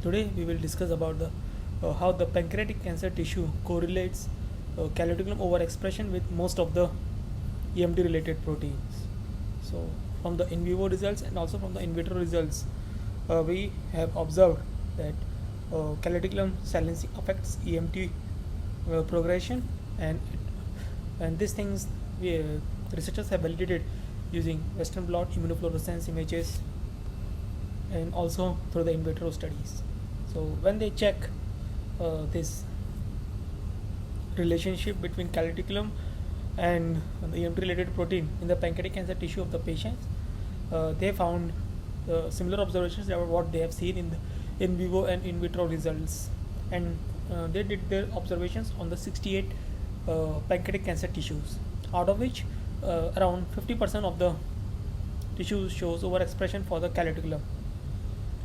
Today we will discuss about the how the pancreatic cancer tissue correlates calreticulin overexpression with most of the EMT related proteins. So from the in vivo results and also from the in vitro results, we have observed that calreticulin silencing affects EMT progression, and these things researchers have validated using Western blot immunofluorescence images and also through the in vitro studies. So when they check this relationship between calreticulin and the EMT related protein in the pancreatic cancer tissue of the patients, they found similar observations about what they have seen in the in vivo and in vitro results, and they did their observations on the 68 pancreatic cancer tissues, out of which around 50% of the tissues shows overexpression for the calreticulin,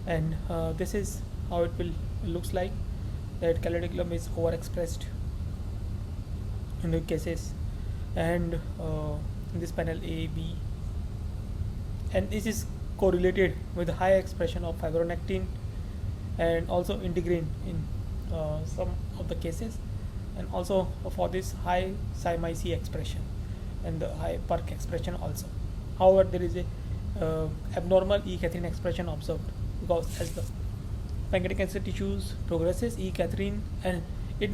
and this is how it looks like, that calreticulin is overexpressed in the cases, and in this panel A, B, and this is correlated with high expression of fibronectin and also integrin in some of the cases, and also for this high c-Myc expression and the high p-ERK expression also. However, there is a abnormal E-Cadherin expression observed, because as the pancreatic cancer tissues progresses, E-Cadherin and it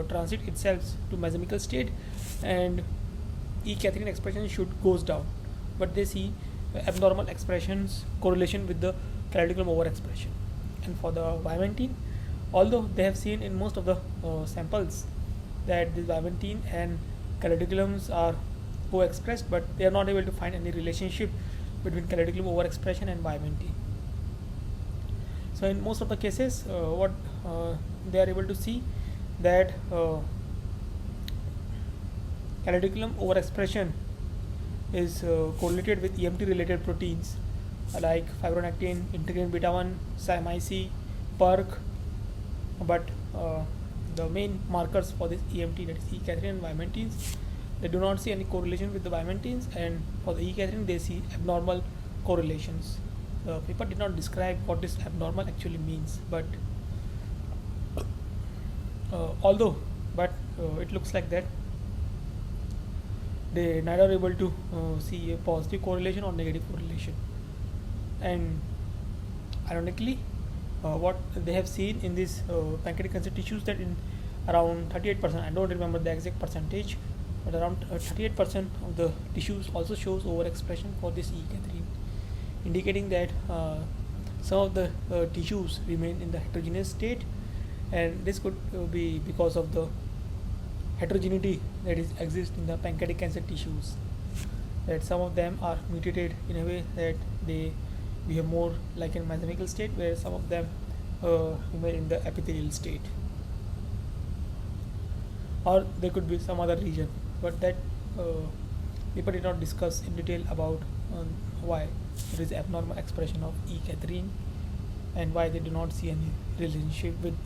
transit itself to mesemical state, and E-Cadherin expression should goes down, but they see abnormal expressions correlation with the calreticulin overexpression. And for the vimentin, although they have seen in most of the samples that the vimentin and calreticulins are co-expressed, but they are not able to find any relationship between calreticulin overexpression and vimentin. So in most of the cases, what they are able to see, that calreticulin overexpression is correlated with EMT related proteins like fibronectin, integrin beta 1, c-Myc, p-ERK, but the main markers for this EMT, that is E-Cadherin and vimentins, they do not see any correlation with the vimentins, and for the E-Cadherin they see abnormal correlations. The paper did not describe what this abnormal actually means, but it looks like that they neither are able to see a positive correlation or negative correlation. And ironically, what they have seen in these pancreatic cancer tissues, that in around 38%, I don't remember the exact percentage, but around 38% of the tissues also shows overexpression for this E-Cadherin, indicating that some of the tissues remain in the heterogeneous state, and this could be because of the heterogeneity that exists in the pancreatic cancer tissues, that some of them are mutated in a way that they behave more like in mesemical state, where some of them remain in the epithelial state, or there could be some other region, but that people did not discuss in detail about why there is abnormal expression of E-Cadherin and why they do not see any relationship with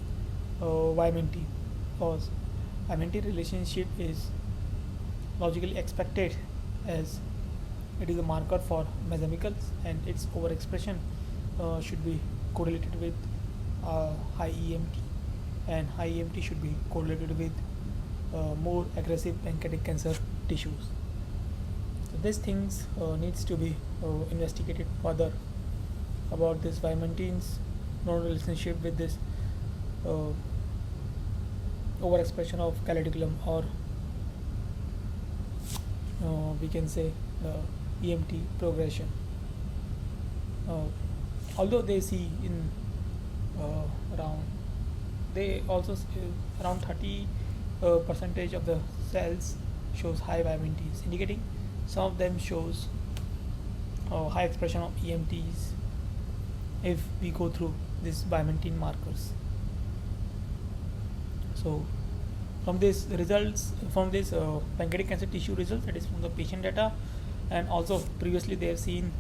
vimentin, because vimentin relationship is logically expected, as it is a marker for mesemicals, and its overexpression should be correlated with high EMT, and high EMT should be correlated with more aggressive pancreatic cancer tissues. So these things needs to be investigated further about this vimentins non-relationship with this overexpression of calreticulin, or we can say EMT progression. Although they see in they also around 30 percentage of the cells shows high vimentins, indicating some of them shows high expression of EMTs if we go through these vimentin markers. So from these results, from this pancreatic cancer tissue results, that is from the patient data, and also previously they have seen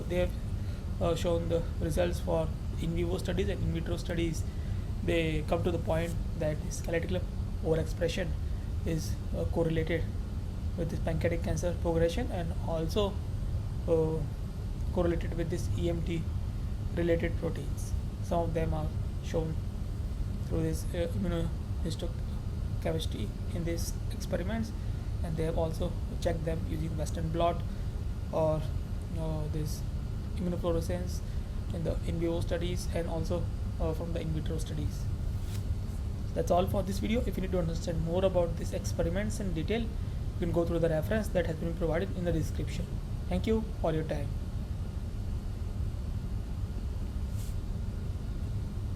they have shown the results for in vivo studies and in vitro studies, they come to the point that this calreticulin overexpression is correlated with this pancreatic cancer progression, and also correlated with this EMT related proteins. some of them are shown through this immunohistochemistry in these experiments, and they have also checked them using Western blot or this immunofluorescence in the in vivo studies, and also from the in vitro studies. That's all for this video. If you need to understand more about these experiments in detail, you can go through the reference that has been provided in the description. Thank you for your time.